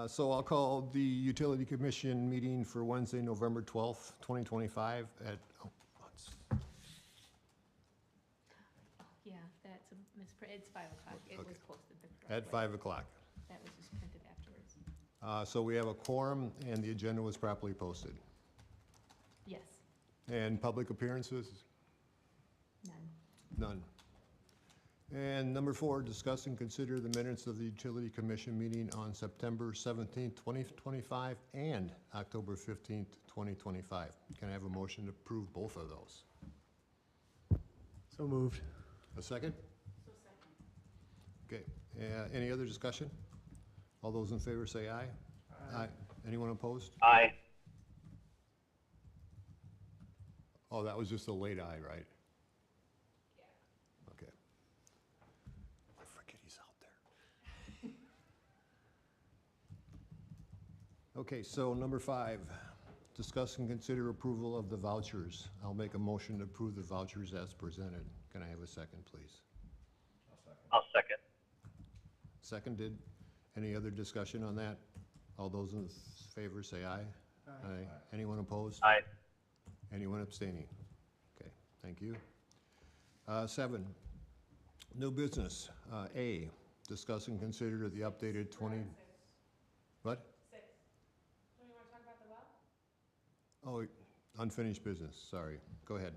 So I'll call the Utility Commission meeting for Wednesday, November 12th, 2025 at, Yeah, that's a misprint. It's 5 o'clock. It Okay. was posted the correct at way. 5 o'clock. That was just printed afterwards. So we have a quorum and the agenda was properly posted. Yes, And public appearances? none. None. And number 4, discuss and consider the minutes of the Utility Commission meeting on September 17th, 2025 and October 15th, 2025. Can I have a motion to approve both of those? So moved. A second? Okay. Any other discussion? All those in favor say aye. Aye. Anyone opposed? Aye. Oh, that was just a late aye, right? Yeah. Okay. I forget he's out there. Okay, so number 5, discuss and consider approval of the vouchers. I'll make a motion to approve the vouchers as presented. Can I have a second, please? I'll second. Seconded. Any other discussion on that? All those in favor say aye. Aye. Anyone opposed? Aye. Anyone abstaining? Okay, thank you. 7, new business. A, discuss and consider the updated 20. What? 6. Do you want to talk about the well? Oh, unfinished business, sorry. Go ahead.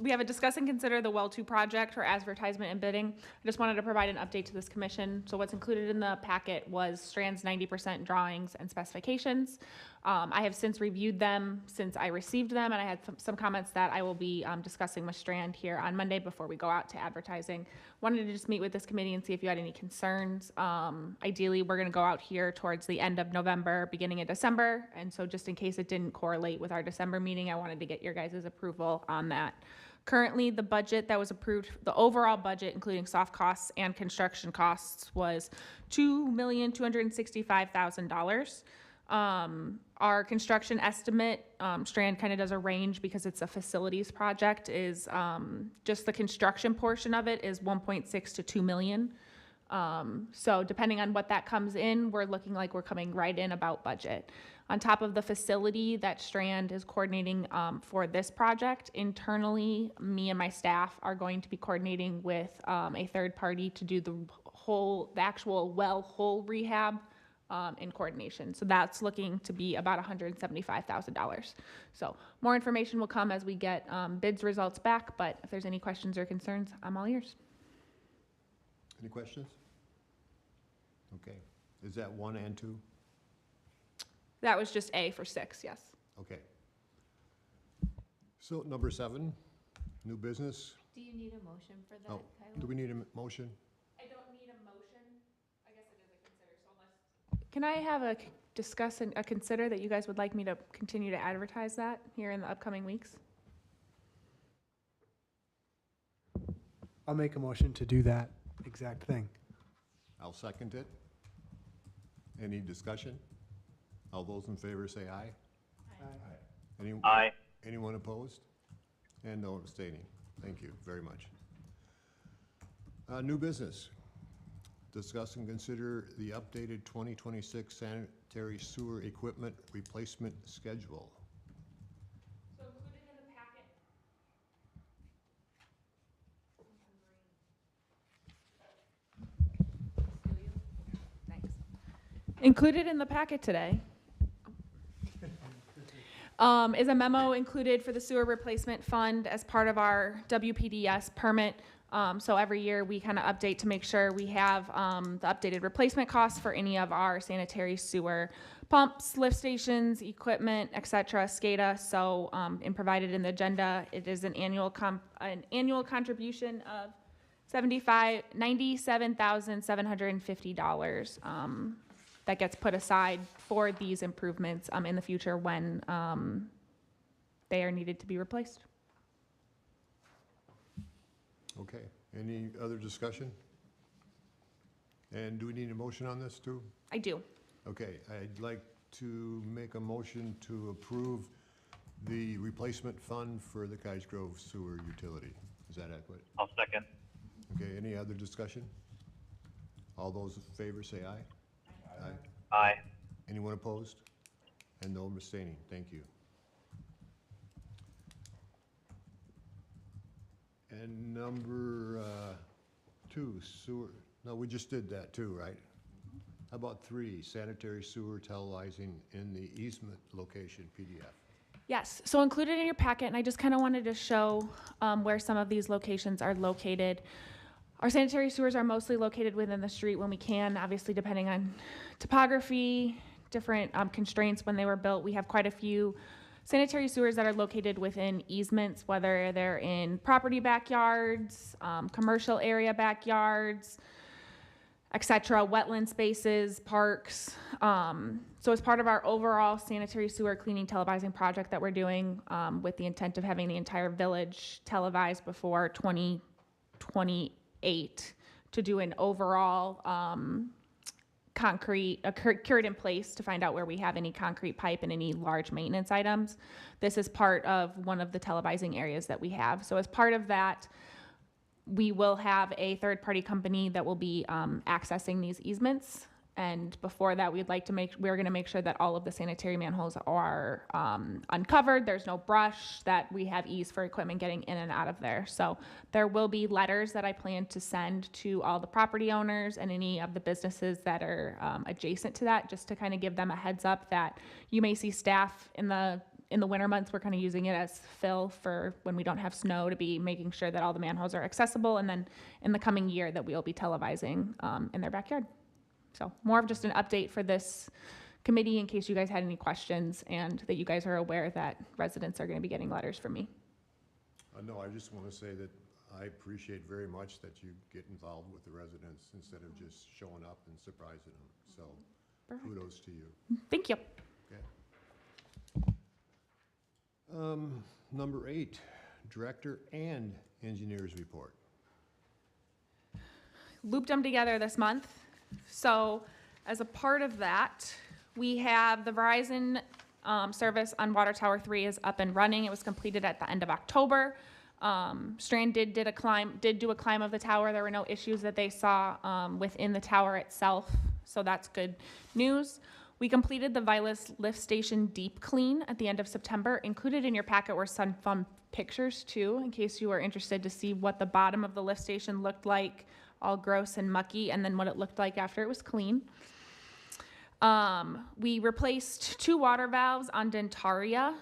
We have a discuss and consider the Well 2 project for advertisement and bidding. I just wanted to provide an update to this commission. So what's included in the packet was Strand's 90% drawings and specifications. I have since reviewed them since I received them, and I had some comments that I will be discussing with Strand here on Monday before we go out to advertising. Wanted to just meet with this committee and see if you had any concerns. Ideally, we're going to go out here towards the end of November, beginning of December, and so just in case it didn't correlate with our December meeting, I wanted to get your guys' approval on that. Currently, the budget that was approved, the overall budget, including soft costs and construction costs, was $2,265,000. Our construction estimate, Strand kind of does a range because it's a facilities project, is just the construction portion of it is 1.6 to 2 million. So depending on what that comes in, we're looking like we're coming right in about budget. On top of the facility that Strand is coordinating for this project, internally, me and my staff are going to be coordinating with a third party to do the actual well hole rehab in coordination. So that's looking to be about $175,000. So more information will come as we get bids results back, but if there's any questions or concerns, I'm all ears. Any questions? Okay. Is that 1 and 2? That was just A for 6, yes. Okay. So number 7, new business. Do you need a motion for that, Oh, Kyla? do we need a motion? I don't need a motion. I guess it is a consider, so unless. Can I have a discuss and a consider that you guys would like me to continue to advertise that here in the upcoming weeks? I'll make a motion to do that exact thing. I'll second it. Any discussion? All those in favor say aye. Aye. Anyone opposed? And no abstaining. Thank you very much. New business. Discuss and consider the updated 2026 sanitary sewer equipment replacement schedule. So included in the packet. Thanks. Included in the packet today is a memo included for the sewer replacement fund as part of our WPDS permit. So every year we kind of update to make sure we have the updated replacement costs for any of our sanitary sewer pumps, lift stations, equipment, etc., SCADA. So and provided in the agenda, it is an annual contribution of $97,750 that gets put aside for these improvements in the future when they are needed to be replaced. Okay. Any other discussion? And do we need a motion on this too? I do. Okay, I'd like to make a motion to approve the replacement fund for the Cottage Grove sewer utility. Is that adequate? I'll second. Okay, any other discussion? All those in favor say aye. Aye. Aye. Anyone opposed? And no abstaining. Thank you. And number 2, sewer. No, we just did that too, right? How about 3, sanitary sewer televising in the easement location, PDF? Yes, so included in your packet, and I just kind of wanted to show where some of these locations are located. Our sanitary sewers are mostly located within the street when we can, obviously depending on topography, different constraints when they were built. We have quite a few sanitary sewers that are located within easements, whether they're in property backyards, commercial area backyards, etc., wetland spaces, parks. So as part of our overall sanitary sewer cleaning televising project that we're doing with the intent of having the entire village televised before 2028 to do an overall concrete, cured in place to find out where we have any concrete pipe and any large maintenance items. This is part of one of the televising areas that we have. So as part of that, we will have a third-party company that will be accessing these easements. And before that, we're going to make sure that all of the sanitary manholes are uncovered. There's no brush, that we have ease for equipment getting in and out of there. So there will be letters that I plan to send to all the property owners and any of the businesses that are adjacent to that, just to kind of give them a heads up that you may see staff in the winter months. We're kind of using it as fill for when we don't have snow, to be making sure that all the manholes are accessible. And then in the coming year that we'll be televising in their backyard. So more of just an update for this committee in case you guys had any questions, and that you guys are aware that residents are going to be getting letters from me. No, I just want to say that I appreciate very much that you get involved with the residents instead of just showing up and surprising them. So Perfect. kudos to you. Thank you. Okay. Number 8, director and engineers report. Looped them together this month. So as a part of that, we have the Verizon service on Water Tower 3 is up and running. It was completed at the end of October. Strand did do a climb of the tower. There were no issues that they saw within the tower itself, so that's good news. We completed the Vilas lift station deep clean at the end of September. Included in your packet were some fun pictures too, in case you were interested to see what the bottom of the lift station looked like, all gross and mucky, and then what it looked like after it was clean. We replaced 2 water valves on Dentaria,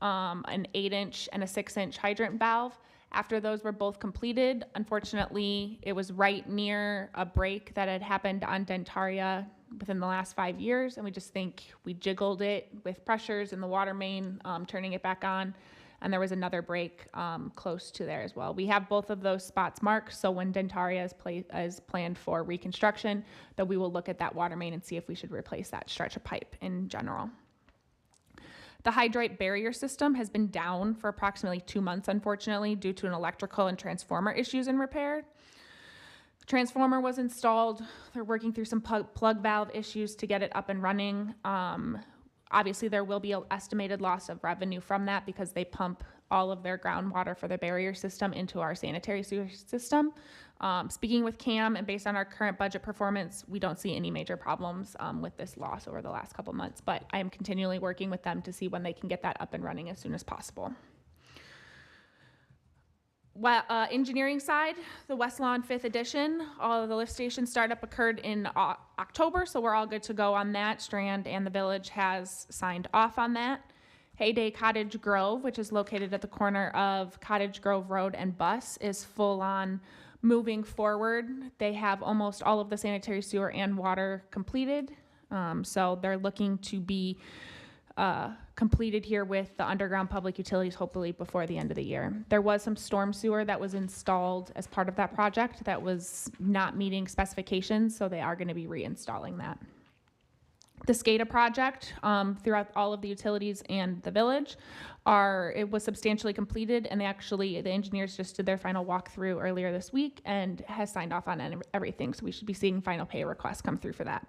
an 8-inch and a 6-inch hydrant valve. After those were both completed, unfortunately, it was right near a break that had happened on Dentaria within the last 5 years, and we just think we jiggled it with pressures in the water main, turning it back on, and there was another break close to there as well. We have both of those spots marked, so when Dentaria is planned for reconstruction, that we will look at that water main and see if we should replace that stretch of pipe in general. The hydrate barrier system has been down for approximately 2 months, unfortunately, due to an electrical and transformer issues in repair. The transformer was installed. They're working through some plug valve issues to get it up and running. Obviously, there will be an estimated loss of revenue from that because they pump all of their groundwater for the barrier system into our sanitary sewer system. Speaking with Cam and based on our current budget performance, we don't see any major problems with this loss over the last couple months, but I am continually working with them to see when they can get that up and running as soon as possible. Well, engineering side, the West Lawn 5th edition, all of the lift station startup occurred in October, so we're all good to go on that. Strand and the village has signed off on that. Heyday Cottage Grove, which is located at the corner of Cottage Grove Road and Bus, is full on moving forward. They have almost all of the sanitary sewer and water completed, so they're looking to be completed here with the underground public utilities hopefully before the end of the year. There was some storm sewer that was installed as part of that project that was not meeting specifications, so they are going to be reinstalling that. The SCADA project throughout all of the utilities and the village it was substantially completed, and the engineers just did their final walkthrough earlier this week and has signed off on everything, so we should be seeing final pay requests come through for that.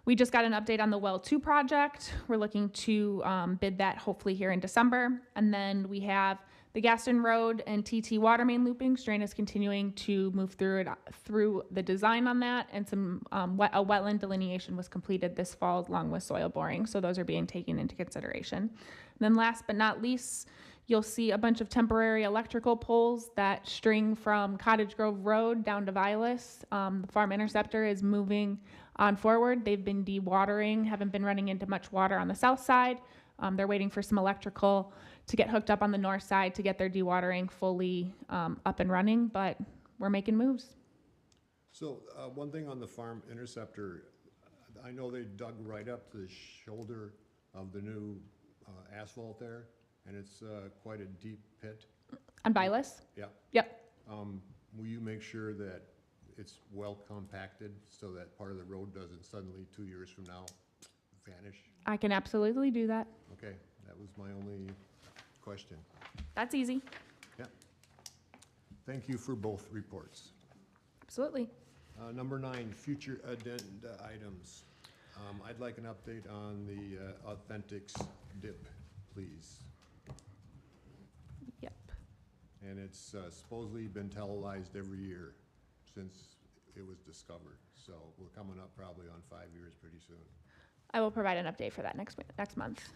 We just got an update on the Well 2 project. We're looking to bid that hopefully here in December. And then we have The Gaston Road and TT water main looping, Strain is continuing to move through the design on that, and a wetland delineation was completed this fall along with soil boring, so those are being taken into consideration. And then last but not least, you'll see a bunch of temporary electrical poles that string from Cottage Grove Road down to Vilas. The farm interceptor is moving on forward. They've been dewatering, haven't been running into much water on the south side. They're waiting for some electrical to get hooked up on the north side to get their dewatering fully up and running, but we're making moves. So, one thing on the farm interceptor, I know they dug right up to the shoulder of the new asphalt there, and it's quite a deep pit. On Vilas? Yeah. Yep. Will you make sure that it's well compacted so that part of the road doesn't suddenly, 2 years from now, vanish? I can absolutely do that. Okay, that was my only question. That's easy. Yeah. Thank you for both reports. Absolutely. Number 9, future agenda items. I'd like an update on the Authentics dip, please. Yep. And it's supposedly been televised every year since it was discovered. So we're coming up probably on 5 years pretty soon. I will provide an update for that next month.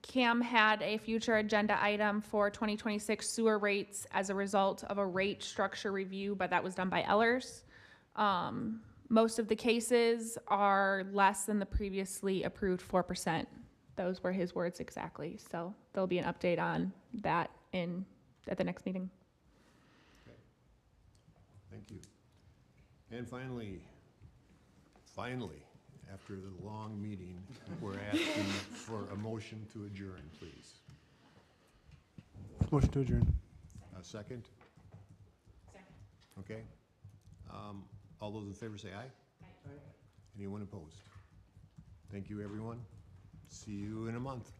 Cam had a future agenda item for 2026 sewer rates as a result of a rate structure review, but that was done by Ellers. Most of the cases are less than the previously approved 4%. Those were his words exactly. So there'll be an update on that at the next meeting. Okay. Thank you. And finally, after the long meeting, we're asking for a motion to adjourn, please. Motion to adjourn. A second? Second. Okay. All those in favor say aye. Aye. Anyone opposed? Thank you, everyone. See you in a month.